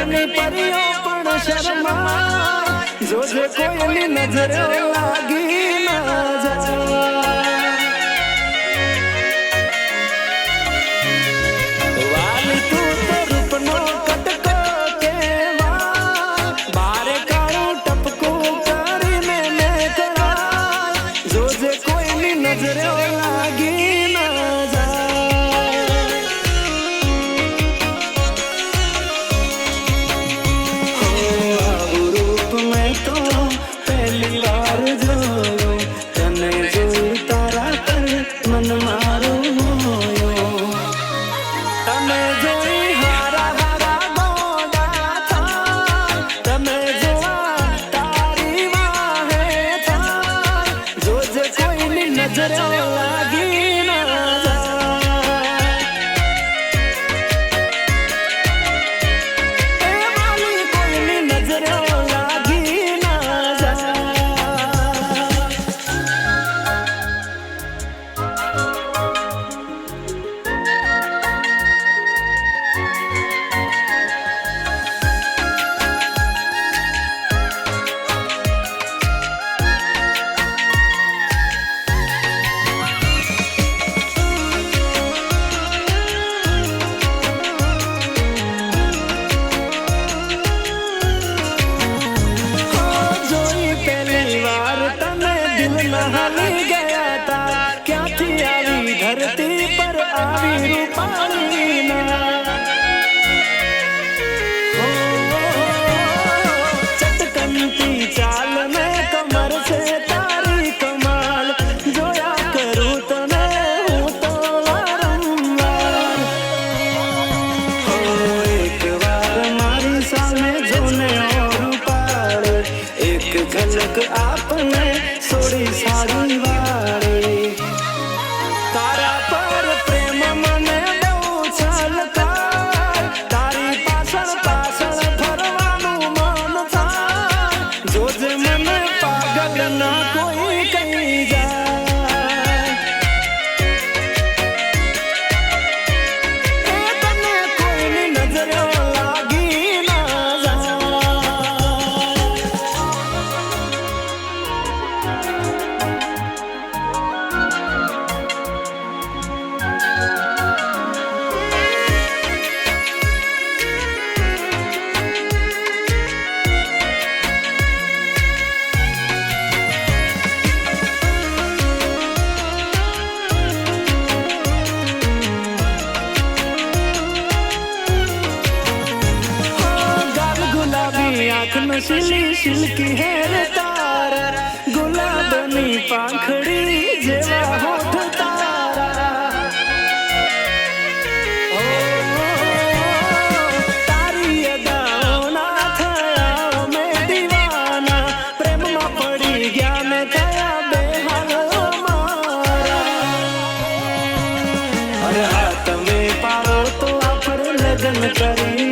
જગની પરિયો પણ શર્મા જોજે કોઈની નજર લાગી ના જાય વાલી તું તો રૂપનો કટકો કેવા બારે કાળું ટપકું કરીને ને કરાય જોજે કોઈની નજર લાગી ના हाली गया था क्या थी आवी धरती पर आवी रूपाली ना चटकनती चाल में कमर से तारी कमाल जोया करूं तने हूं तो वारंवार एक बार मारी सामने जोने और पार एक झलक आपने सोड़ी साड़ी वाली तारा पर प्रेम मने बहू छलकार तारी पाछळ पाछळ फरવાનું મન થાય જોજે મને પાગલ ના કોઈ કહી જાય એ તને કોઈની નજર લાગી ના જાય आँख नशीली सिल्की हेर तार गुलाबनी पाखड़ी जेवा होठ तारा तारी अदाओं ना थया मैं दीवाना प्रेम में पड़ी गया मैं थया बेहाल मारा अरे हाथ में पारो तो आप लगन करी